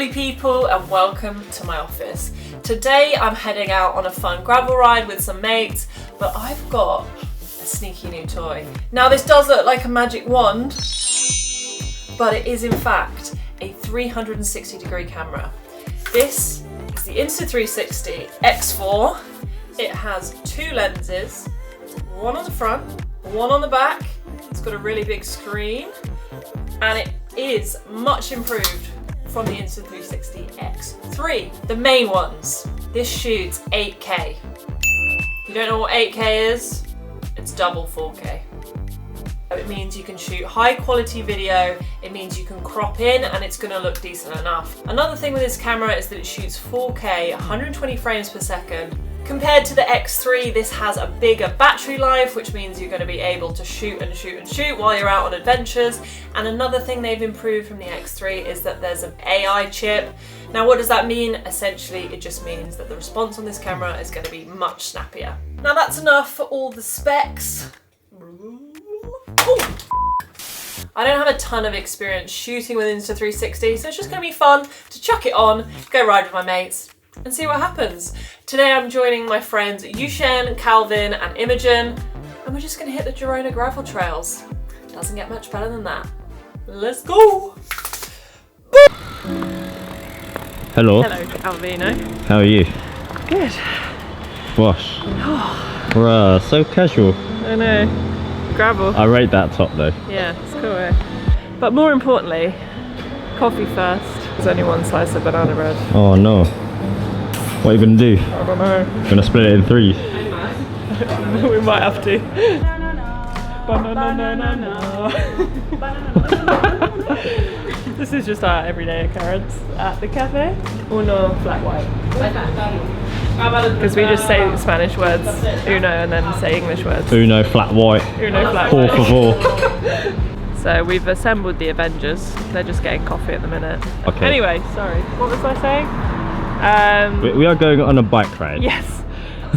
lovely people, and welcome to my office. Today I'm heading out on a fun gravel ride with some mates, but I've got a sneaky new toy. Now this does look like a magic wand, but it is in fact a 360-degree camera. This is the Insta360 X4. It has two lenses, one on the front, one on the back. It's got a really big screen, and it is much improved from the Insta360 X3, the main ones. This shoots 8K. You don't know what 8K is? It's double 4K. It means you can shoot high quality video, it means you can crop in and it's gonna look decent enough. Another thing with this camera is that it shoots 4K, 120 frames per second. Compared to the X3, this has a bigger battery life, which means you're gonna be able to shoot and shoot and shoot while you're out on adventures. And another thing they've improved from the X3 is that there's an AI chip. Now what does that mean? Essentially, it just means that the response on this camera is gonna be much snappier. Now that's enough for all the specs. Ooh. I don't have a ton of experience shooting with Insta360, so it's just gonna be fun to chuck it on, go ride with my mates, and see what happens. Today I'm joining my friends Yushen, Calvin, and Imogen, and we're just gonna hit the Girona gravel trails. Doesn't get much better than that. Let's go! Hello. Hello, Calvino. How are you? Good. Gosh. Bruh, so casual. I know. Gravel. I rate that top though. Yeah, it's cool. But more importantly, coffee first. There's only one slice of banana bread. Oh no. What are you gonna do? I don't know. Gonna split it in three? We might have to. This is just our everyday occurrence at the cafe. Uno flat white. Because we just say Spanish words, uno, and then say English words. Uno flat white. Uno flat Por white. favor. So we've assembled the Avengers. They're just getting coffee at the minute. Okay. Anyway, sorry. What was I saying? We are going on a bike ride. Yes.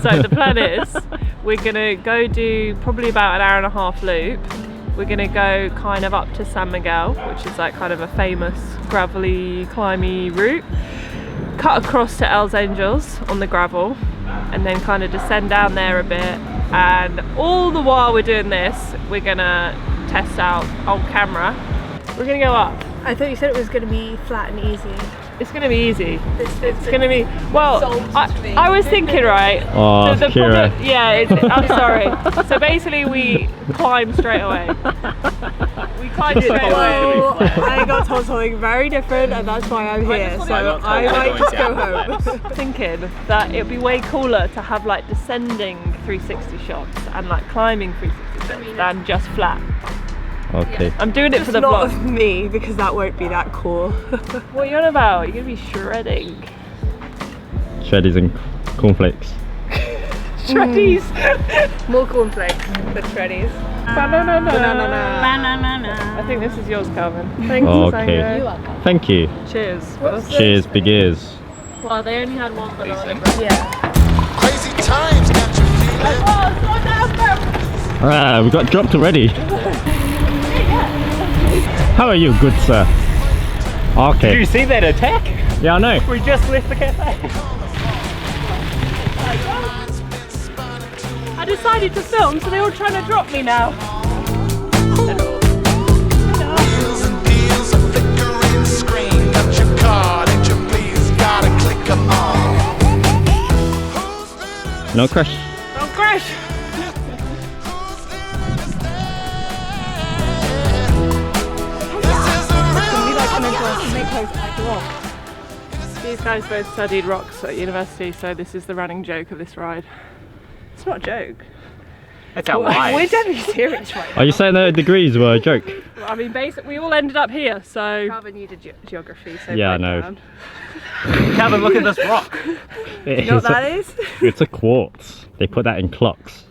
So the plan is we're gonna go do probably about an hour and a half loop. We're gonna go kind of up to San Miguel, which is like kind of a famous gravelly, climby route. Cut across to Els Angeles on the gravel, and then kind of descend down there a bit. And all the while we're doing this, we're gonna test out old camera. We're gonna go up. I thought you said it was going to be flat and easy. It's gonna be easy. It's gonna be, well, I was thinking, right? Oh, the Keira. problem, yeah, I'm sorry. So basically we climb straight away. We climb straight away. Well, I got told something very different, and that's why I'm here. So I might just go home. Thinking that it'd be way cooler to have like descending 360 shots and like climbing 360 shots than just flat. Okay. I'm doing it for the Not vlog. of me, because that won't be that cool. What are you on about? You're gonna be shredding. Shreddies and cornflakes. Shreddies! More cornflakes than shreddies. Banana. Banana. I think this is yours, Calvin. Thanks, Okay. Sango. Thank you. Cheers. Cheers, big ears. Well, they only had one banana. Yeah. Crazy times got you feeling. Ah, we got dropped already. How are you, good sir? Okay. Did you see that attack? Yeah, I know. We just left the cafe. I decided to film, so they're all trying to drop me now. Deals and deals, a flickering screen. Got your card, ain't you please? Gotta click 'em on. No crash. Oh, crash! These guys both studied rocks at university, so this is the running joke of this ride. It's not a joke. That's outrageous. We're definitely serious right now. Are you saying the degrees were a joke? I mean, basically, we all ended up here, so... Calvin, you did geography, so Yeah, I break know. down. Calvin, look at this rock. It You know is what that is? It's a quartz. They put that in clocks.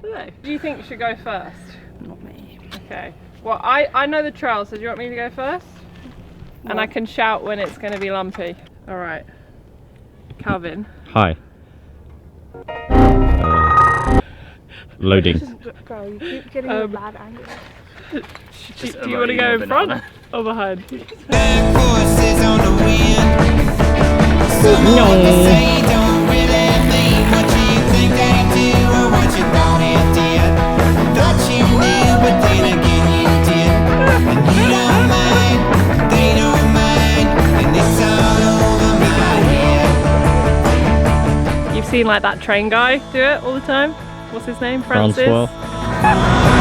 Do you think should go first? Not me. Okay. Well, I know the trail, so do you want me to go first? And I can shout when it's going to be lumpy. All right. Calvin. Hi. Loading. Girl, you keep getting a bad angle. Do you want to go in front or behind? Bad forces on the wind. Someone to say don't really mean what you think they do or what you thought it did. Thought you knew, but then again you did. And you don't mind, they don't mind, and it's all over my head. You've seen like that train guy do it all the time. What's his name? Francis. Francois.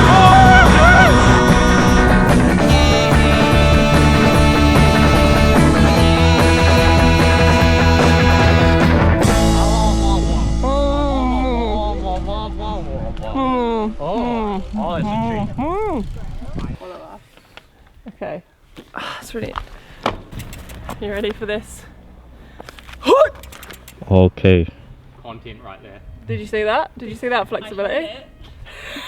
Oh, it's a treat. Okay. It's really. You ready for this? Okay. Content right there. Did you see that? Did you see that flexibility?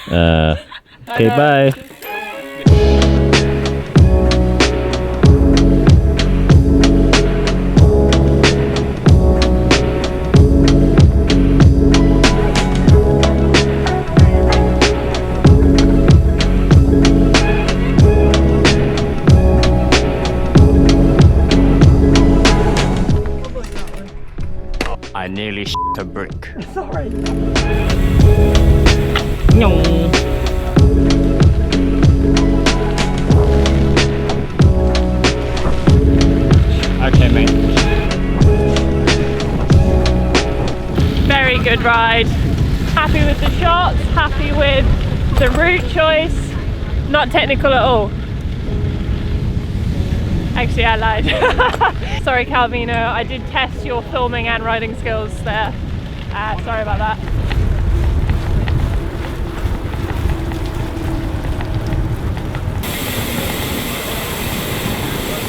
Okay, bye. I nearly a brick. Okay, mate. Very good ride. Happy with the shots, happy with the route choice. Not technical at all. Actually, I lied. Sorry, Calvino, I did test your filming and riding skills there. Sorry about that.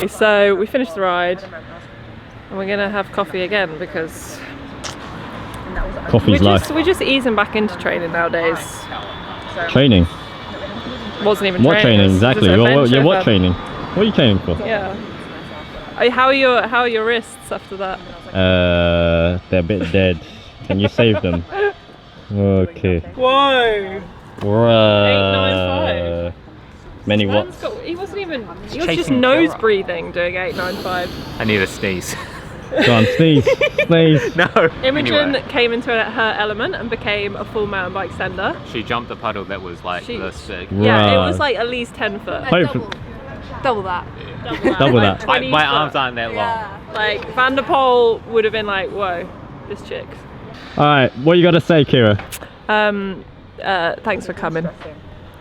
So we finished the ride and we're gonna have coffee again because Coffee's life. we're just easing back into training nowadays. Training. Wasn't even What training? it was Exactly. just What adventure fun. training? What are you training for? Yeah. How are your wrists after that? They're a bit dead. Can you save them? Okay. Whoa! 895. Many watts. He wasn't even. He was chasing just nose Keira. breathing doing 895. I need a sneeze. Go on, sneeze. Sneeze. No. Imogen Anyway, came into her element and became a full mountain bike sender. she jumped a puddle that was like She- this big. Yeah, it Right. was like at least 10 foot. Hopefully. Double that. Double that. My 20 arms foot. aren't that long. Like Van der Poel would have been like, whoa, this chick. Alright, what you gotta say, Keira? Thanks for coming.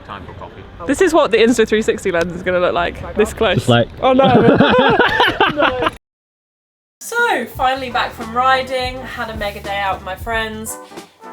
Time for coffee. This is what the Insta360 lens is going to look like, this close. Just like. Oh no! So, finally back from riding, had a mega day out with my friends,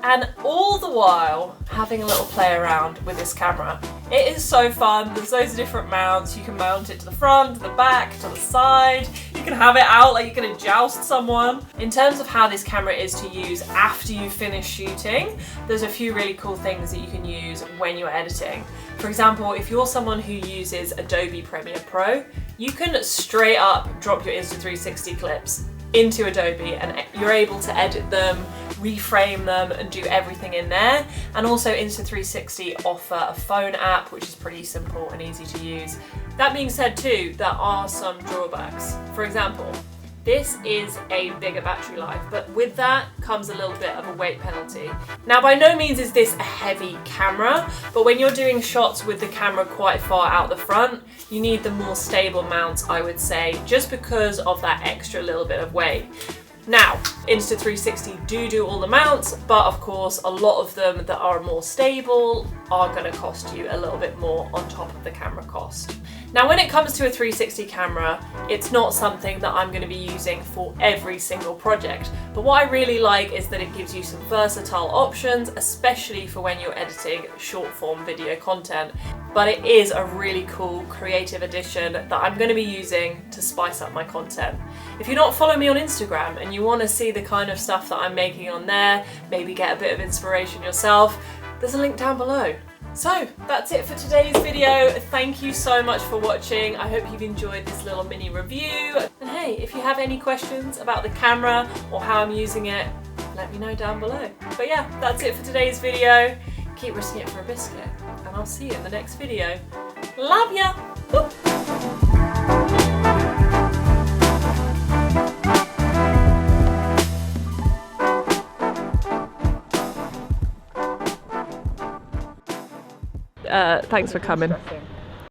and all the while having a little play around with this camera. It is so fun. There's loads of different mounts. You can mount it to the front, to the back, to the side. You can have it out like you're gonna joust someone. In terms of how this camera is to use after you finish shooting, there's a few really cool things that you can use when you're editing. For example, if you're someone who uses Adobe Premiere Pro, you can straight up drop your Insta360 clips into Adobe and you're able to edit them, reframe them and do everything in there. And also Insta360 offer a phone app which is pretty simple and easy to use. That being said too, there are some drawbacks. For example, this is a bigger battery life, but with that comes a little bit of a weight penalty. Now, by no means is this a heavy camera, but when you're doing shots with the camera quite far out the front, you need the more stable mounts, I would say, just because of that extra little bit of weight. Now, Insta360 do all the mounts, but of course, a lot of them that are more stable are gonna cost you a little bit more on top of the camera cost. Now, when it comes to a 360 camera, it's not something that I'm gonna be using for every single project, but what I really like is that it gives you some versatile options, especially for when you're editing short form video content. But it is a really cool creative addition that I'm gonna be using to spice up my content. If you're not following me on Instagram and you wanna see the kind of stuff that I'm making on there, maybe get a bit of inspiration yourself, there's a link down below. So that's it for today's video. Thank you so much for watching. I hope you've enjoyed this little mini review. And hey, if you have any questions about the camera or how I'm using it, let me know down below. But yeah, that's it for today's video. Keep risking it for a biscuit, and I'll see you in the next video. Love ya! Woo. Thanks for coming.